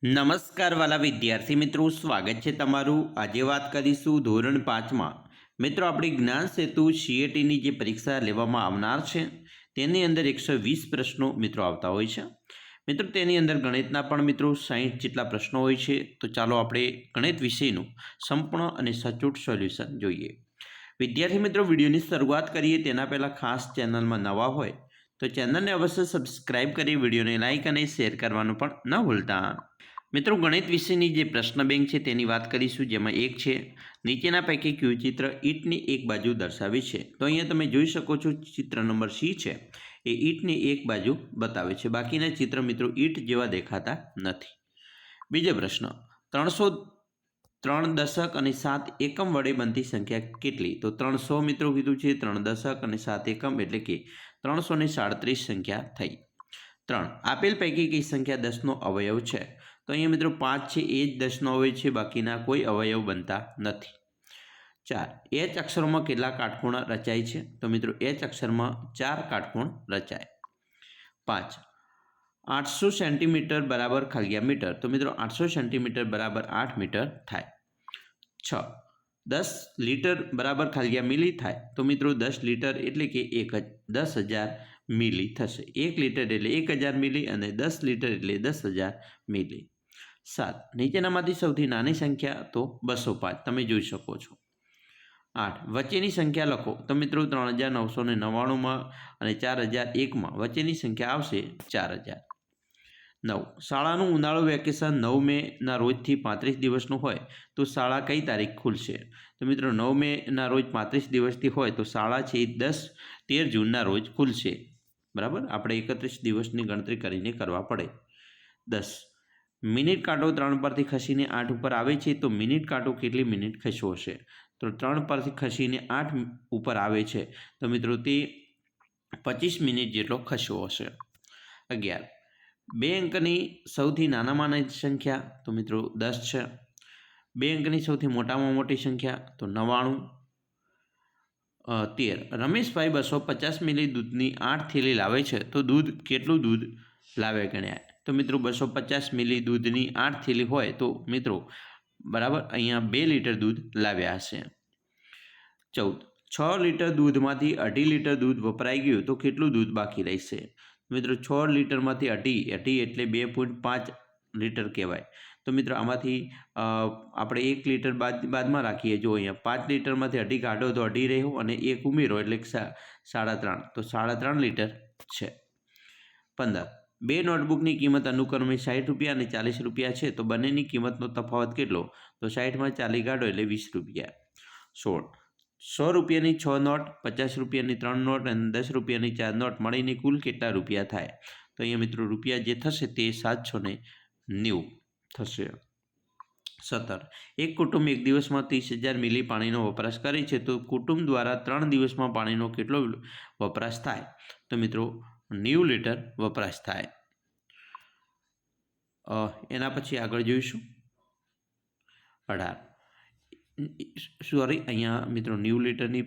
નમસ્કાર વાલા વિદ્યાર્થી મિત્રો, સ્વાગત છે તમારું। આજે વાત કરીશું ધોરણ 5માં મિત્રો આપણી જ્ઞાન સેતુ સીએટીની જે પરીક્ષા લેવામાં આવનાર છે તેની અંદર 120 પ્રશ્નો મિત્રો આવતા હોય છે। મિત્રો તેની અંદર ગણિતના પણ મિત્રો 60 જેટલા પ્રશ્નો હોય છે। તો ચાલો આપણે ગણિત વિષયનું સંપૂર્ણ અને સચોટ સોલ્યુશન જોઈએ। વિદ્યાર્થી મિત્રો, વિડીયોની શરૂઆત કરીએ તેના પહેલાં ખાસ ચેનલમાં નવા હોય તો ચેનલને અવશ્ય સબસ્ક્રાઇબ કરી વિડીયોને લાઇક અને શેર કરવાનું પણ ન ભૂલતા। મિત્રો ગણિત વિષયની જે પ્રશ્ન બેંક છે તેની વાત કરીશું, જેમાં એક છે નીચેના પૈકી કયું ચિત્ર ઈંટની એક બાજુ દર્શાવે છે। તો અહીંયા તમે જોઈ શકો છો ચિત્ર નંબર સી છે એ ઈંટની એક બાજુ બતાવે છે, બાકીના ચિત્ર મિત્રો ઈંટ જેવા દેખાતા નથી। બીજો પ્રશ્ન, 303 દશક અને 7 એકમ વડે બનતી સંખ્યા કેટલી? તો 300 મિત્રો કીધું છે, 3 દશક અને 7 એકમ એટલે કે 337 સંખ્યા થઈ। 3 આપેલ પૈકી કઈ સંખ્યા 10નો અવયવ છે? તો અહીંયા મિત્રો 5 છે એ જ 10નો અવયવ છે, બાકીના કોઈ અવયવ બનતા નથી। 4 એચ અક્ષરોમાં કેટલા કાટખૂણા રચાય છે? તો મિત્રો એચ અક્ષરમાં 4 કાટખૂણ રચાય। 5 800 સેન્ટીમીટર બરાબર ખાલિયા મીટર? તો મિત્રો 800 સેન્ટીમીટર બરાબર 8 મીટર થાય। 6 10 લીટર બરાબર ખાલિયા મિલી થાય? તો મિત્રો 10 લીટર એટલે કે 10,000 મિલી થશે। 1 લીટર એટલે 1000 મિલી અને 10 લીટર એટલે 10,000 મિલી। 7 નીચેનામાંથી સૌથી નાની સંખ્યા? તો 205 તમે જોઈ શકો છો। 8 વચ્ચેની સંખ્યા લખો? તો મિત્રો 3999માં અને 4001માં વચ્ચેની સંખ્યા આવશે 4000। 9 શાળાનું ઉનાળુ વેકેશન 9 મેના રોજથી 35 દિવસનું હોય તો શાળા કઈ તારીખ ખુલશે? તો મિત્રો 9 મેના રોજ 35 દિવસથી હોય તો શાળા છે 13 જૂનના રોજ ખુલશે, બરાબર। આપણે 31 દિવસની ગણતરી કરીને કરવા પડે। 10 મિનિટ કાંટો 3 પરથી ખસીને 8 ઉપર આવે છે તો મિનિટ કાંટો કેટલી મિનિટ ખસ્યો હશે? તો 3 પરથી ખસીને 8 ઉપર આવે છે તો મિત્રો તે 25 મિનિટ જેટલો ખસ્યો હશે। 11 2 અંકની સૌથી નાનામાં નાની સંખ્યા? તો મિત્રો 10 છે। 2 અંકની સૌથી મોટામાં મોટી સંખ્યા? તો 99। 13 રમેશભાઈ 250 મિલી દૂધની 8 થેલી લાવે છે તો દૂધ કેટલું દૂધ લાવે ગણ્યા? તો મિત્રો 250 મિલી દૂધની 8 થેલી હોય તો મિત્રો બરાબર અહીંયા 2 લીટર દૂધ લાવ્યા હશે। 14 6 લીટર દૂધમાંથી 2.5 લીટર દૂધ વપરાઈ ગયું તો કેટલું દૂધ બાકી રહેશે? મિત્રો 6 લીટરમાંથી 2.5 એટલે 2.5 લીટર કહેવાય। તો મિત્રો આમાંથી આપણે 1 લીટર બાદમાં રાખીએ। જો અહીંયા 5 લીટરમાંથી 2.5 કાઢો તો 2.5 રહ્યું અને 1 ઉમેરો એટલે 3.5, તો 3.5 લીટર છે। 15 બે નોટબુકની કિંમત અનુક્રમે 60 રૂપિયા અને 40 રૂપિયા છે તો બંનેની કિંમતનો તફાવત કેટલો? તો 60માં 40 કાઢો એટલે 20 રૂપિયા। 16 100 રૂપિયાની 6 નોટ, 50 રૂપિયાની 3 નોટ અને 10 રૂપિયાની 4 નોટ મળીને કુલ કેટલા રૂપિયા થાય? તો અહીંયા મિત્રો રૂપિયા જે થશે તે 790 થશે। 17 એક કુટુંબ એક દિવસમાં 30,000 મિલી પાણીનો વપરાશ કરે છે તો કુટુંબ દ્વારા 3 દિવસમાં પાણીનો કેટલો વપરાશ થાય? તો મિત્રો 90 લીટર વપરાશ થાય। એના પછી આગળ જોઈશું 18 સોરી અહીંયા મિત્રો 90 લીટરની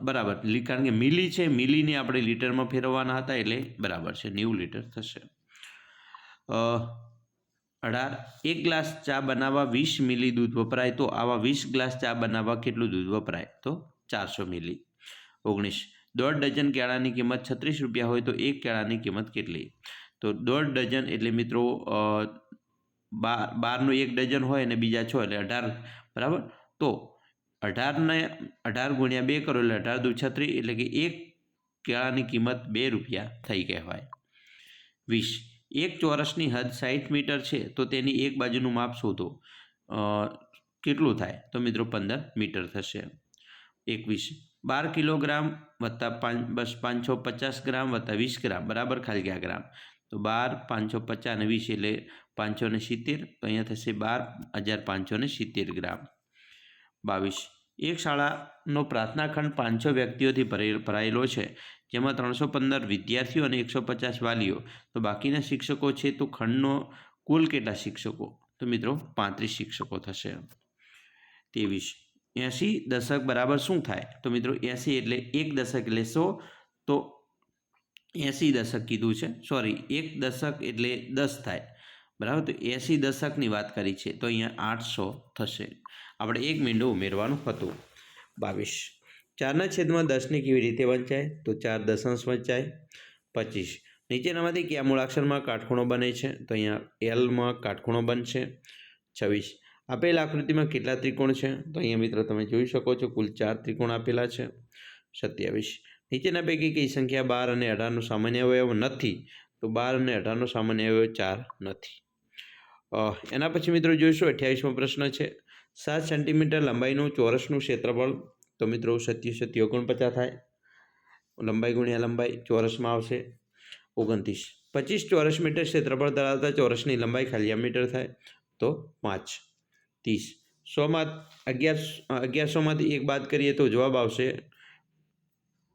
બરાબર, કારણ કે મિલી છે, મિલીને આપણે લીટરમાં ફેરવવાના હતા એટલે બરાબર છે, 90 લીટર થશે। 18 એક ગ્લાસ ચા બનાવવા 20 મિલી દૂધ વપરાય તો આવા 20 ગ્લાસ ચા બનાવવા કેટલું દૂધ વપરાય? તો 400 મિલી। 19 1.5 ડઝન કેળાની કિંમત 36 રૂપિયા હોય તો એક કેળાની કિંમત કેટલી? તો 1.5 ડઝન એટલે મિત્રો 12નું 1 ડઝન હોય અને બીજા 6 એટલે 18, બરાબર। તો 18 ગુણ્યા 2 કરો એટલે 18 દુ 36 એટલે કે એક કેળાની કિંમત 2 રૂપિયા થઈ કહેવાય। 20 એક ચોરસની હદ 60 મીટર છે તો તેની એક બાજુનું માપ શોધો, કેટલું થાય? તો મિત્રો 15 મીટર થશે। 21 12 કિલોગ્રામ વત્તા 550 ગ્રામ વત્તા 20 ગ્રામ બરાબર ખાલિયા ગ્રામ? તો 12 550 અને 20 એટલે 570, તો અહીંયા થશે 12,570 ગ્રામ। 22 એક શાળાનો પ્રાર્થના ખંડ 500 વ્યક્તિઓથી ભરાયેલો છે જેમાં 315 વિદ્યાર્થીઓ અને 150 વાલીઓ, તો બાકીના શિક્ષકો છે તો ખંડનો કુલ કેટલા શિક્ષકો? તો મિત્રો 35 શિક્ષકો થશે। 23 80 દશક બરાબર શું થાય? તો મિત્રો 80 એટલે 1 દશક એટલે 100, તો 80 દશક કીધું છે, સોરી 1 દશક એટલે 10 થાય, બરાબર. તો 80 દશકની વાત કરી છે તો અહીંયા 800 થશે. આપણે 1 મીંડું ઉમેરવાનું હતું. 22 4ના છેદમાં 10ને કેવી રીતે વંચાય? તો 4 દશાંશ વંચાય. 25 નીચેનામાંથી કયા મૂળાક્ષરમાં કાટખૂણો બને છે? તો અહીંયા એલમાં કાટખૂણો બનશે. 26 આપેલ આકૃતિમાં કેટલા ત્રિકોણ છે? તો અહીંયા મિત્રો તમે જોઈ શકો છો કુલ 4 ત્રિકોણ આપેલા છે. 27 નીચેના પૈકી કઈ સંખ્યા 12 અને 18નો સામાન્ય અવયવ નથી? તો 12 અને 18નો સામાન્ય અવયવ 4 નથી. એના પછી મિત્રો જોઈશું 28મો પ્રશ્ન છે. 7 સેન્ટીમીટર લંબાઈનું ચોરસનું ક્ષેત્રફળ? તો મિત્રો 77 49 થાય. લંબાઈ ગુણ્યા લંબાઈ ચોરસમાં આવશે. 29 25 ચોરસ મીટર ક્ષેત્રફળ ધરાવતા ચોરસની લંબાઈ ખાલી મીટર થાય તો 5. 30 1100માંથી 1 બાદ કરીએ તો જવાબ આવશે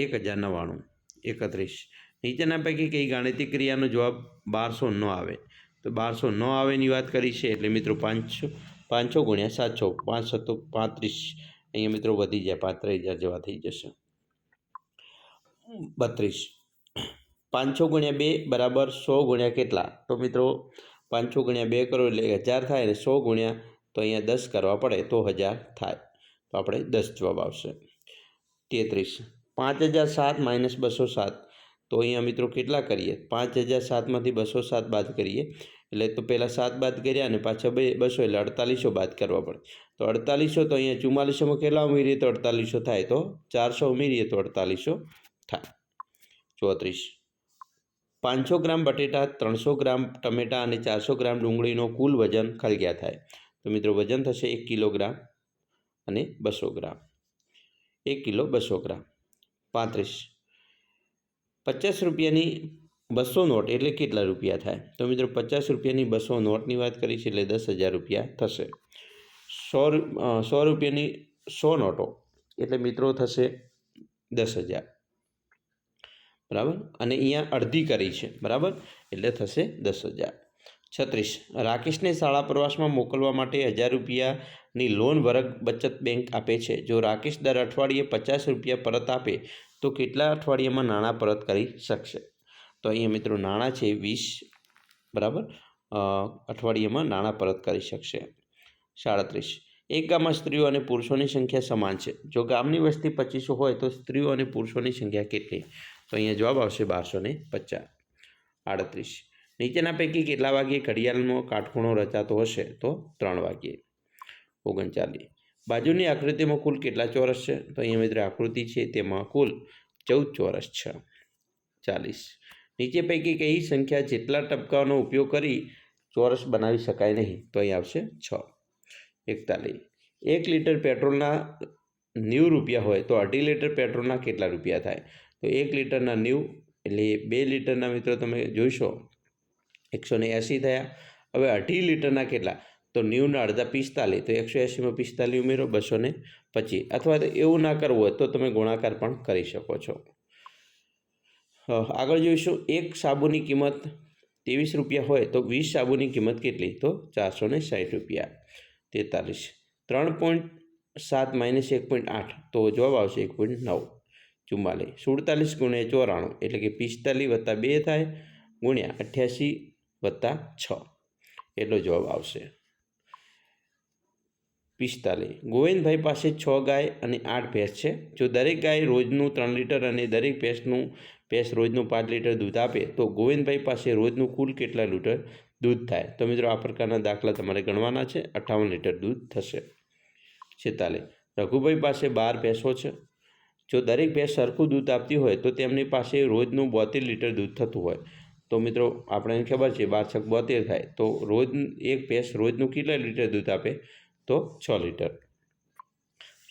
1099. 31 નીચેના પૈકી કઈ ગાણિતિક ક્રિયાનો જવાબ 1200 ન આવે? તો 1200 ન આવેની વાત કરી છે એટલે મિત્રો 500 ગુણ્યા 700 5 7 35 અહીંયા મિત્રો વધી જાય 35,000 જેવા થઈ જશે. 32 500 ગુણ્યા 2 બરાબર 100 ગુણ્યા કેટલા? તો મિત્રો 500 ગુણ્યા 2 કરો એટલે 1000 થાય અને 100 ગુણ્યા તો અહીંયા 10 કરવા પડે તો 1000 થાય. તો આપણે 10 જવાબ આવશે. 33 5007 માઇનસ 207 તો અહીંયા મિત્રો કેટલા કરીએ? 5007માંથી 207 બાદ કરીએ એટલે તો પહેલાં 7 બાદ કર્યા અને પાછા 200 એટલે 4800 બાદ કરવા પડે. તો 4800 તો અહીંયા 4400માં કેટલા ઉમેરીએ તો 4800 થાય તો 400 ઉમેરીએ તો 4800 થાય. 34 500 ગ્રામ બટેટા 300 ગ્રામ ટમેટા અને 400 ગ્રામ ડુંગળીનો કુલ વજન ખલગ્યા થાય? તો મિત્રો વજન થશે 1 કિલોગ્રામ અને 200 ગ્રામ. 1 કિલો 200 ગ્રામ. 35 50 રૂપિયાની 200 નોટ એટલે કેટલા રૂપિયા થાય? તો મિત્રો 50 રૂપિયાની 200 નોટની વાત કરી છે એટલે 10,000 રૂપિયા થશે. 100 રૂપિયાની 100 નોટો એટલે મિત્રો થશે 10,000. બરાબર. અને અહીંયા અડધી કરી છે બરાબર એટલે થશે 10,000. 36 રાકેશને શાળા પ્રવાસમાં મોકલવા માટે 1000 રૂપિયાની લોન વર્ગ બચત બેંક આપે છે. જો રાકેશ દર અઠવાડિયે 50 રૂપિયા પરત આપે તો કેટલા અઠવાડિયામાં નાણાં પરત કરી શકશે? તો અહીંયા મિત્રો નાણાં છે 20 બરાબર અઠવાડિયામાં નાણાં પરત કરી શકશે. 37 એક ગામમાં સ્ત્રીઓ અને પુરુષોની સંખ્યા સમાન છે. જો ગામની વસ્તી 2500 હોય તો સ્ત્રીઓ અને પુરુષોની સંખ્યા કેટલી? તો અહીંયા જવાબ આવશે 1250. 38 નીચેના પૈકી કેટલા વાગ્યે ઘડિયાળનો કાટખૂણો રચાતો હશે? તો 3 વાગ્યે. 39 બાજુની આકૃતિમાં કુલ કેટલા ચોરસ છે? તો અહીંયા મિત્રો આકૃતિ છે તેમાં કુલ 14 ચોરસ છે. 40 નીચે પૈકી કઈ સંખ્યા જેટલા ટપકાઓનો ઉપયોગ કરી ચોરસ બનાવી શકાય નહીં? તો અહીં આવશે 6. 41 1 લીટર પેટ્રોલના 90 રૂપિયા હોય તો 2.5 લીટર પેટ્રોલના કેટલા રૂપિયા થાય? તો 1 લીટરના 90 એટલે 2 લીટરના મિત્રો તમે જોઈશો 180 થયા. હવે 2.5 લીટરના કેટલા? તો 90ના અડધા 45 તો 180માં 45 ઉમેરો 225. અથવા તો એવું ના કરવું હોય તો તમે ગુણાકાર પણ કરી શકો છો. આગળ જોઈશું એક સાબુની કિંમત 23 રૂપિયા હોય તો 20 સાબુની કિંમત કેટલી? તો 460 રૂપિયા. 43 3.7 માઇનસ 1.8 તો જવાબ આવશે 1.9. 44 47 ગુણ્યા 94 એટલે કે 45 વત્તા 2 થાય ગુણ્યા 88 વત્તા 6 એટલો જવાબ આવશે. 45 ગોવિંદભાઈ પાસે 6 ગાય અને 8 ભેંસ છે. જો દરેક ગાય રોજનું 3 લીટર અને દરેક ભેંસ રોજનું 5 લીટર દૂધ આપે તો ગોવિંદભાઈ પાસે રોજનું કુલ કેટલા લીટર દૂધ થાય? તો મિત્રો આ પ્રકારના દાખલા તમારે ગણવાના છે. 58 લીટર દૂધ થશે. 46 રઘુભાઈ પાસે 12 ભેંસો છે. જો દરેક ભેંસ સરખું દૂધ આપતી હોય તો તેમની પાસે રોજનું 72 લીટર દૂધ થતું હોય. તો મિત્રો આપણને ખબર છે 12 × 72 થાય તો રોજ એક ભેંસ રોજનું કેટલા લીટર દૂધ આપે? તો 6 લીટર.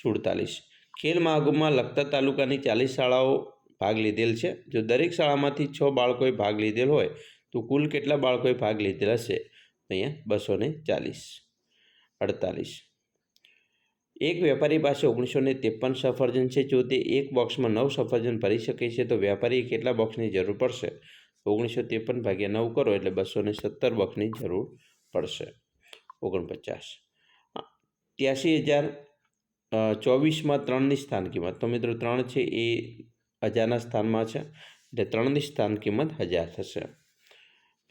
47 ખેલ મહાકુંભમાં લખતર તાલુકાની 40 શાળાઓ ભાગ લીધેલ છે. જો દરેક શાળામાંથી 6 બાળકોએ ભાગ લીધેલ હોય તો કુલ કેટલા બાળકોએ ભાગ લીધેલ હશે? અહીંયા 240. 48 એક વેપારી પાસે 1953 સફરજન છે. જો તે એક બોક્સમાં 9 સફરજન ભરી શકે છે તો વેપારીએ કેટલા બોક્સની જરૂર પડશે? 1953 ભાગ્યા 9 કરો એટલે 217 બોક્સની જરૂર પડશે. 49 83,024માં 3ની સ્થાન કિંમત. તો મિત્રો 3 છે એ 1000ના સ્થાનમાં છે એટલે 3ની સ્થાન કિંમત 1000 થશે.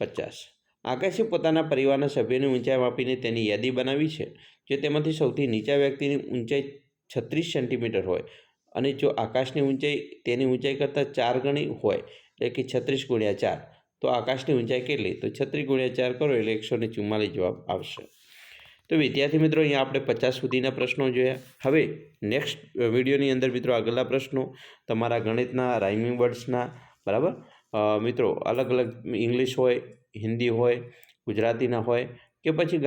50 આકાશે પોતાના પરિવારના સભ્યોની ઊંચાઈ માપીને તેની યાદી બનાવી છે. જો તેમાંથી સૌથી નીચા વ્યક્તિની ઊંચાઈ 36 સેન્ટીમીટર હોય અને જો આકાશની ઊંચાઈ તેની ઊંચાઈ કરતાં 4 ગણી હોય, એટલે કે 36 ગુણ્યા 4, તો આકાશની ઊંચાઈ કેટલી? તો 36 ગુણ્યા 4 કરો એટલે 144 જવાબ આવશે. તો વિદ્યાર્થી મિત્રો, અહીંયા આપણે 50 સુધીના પ્રશ્નો જોયા. હવે નેક્સ્ટ વિડીયોની અંદર મિત્રો આગળના પ્રશ્નો તમારા ગણિતના, રાઇમિંગ વર્ડ્સના, બરાબર મિત્રો, અલગ અલગ ઇંગ્લિશ હોય, હિન્દી હોય, ગુજરાતીના હોય કે પછી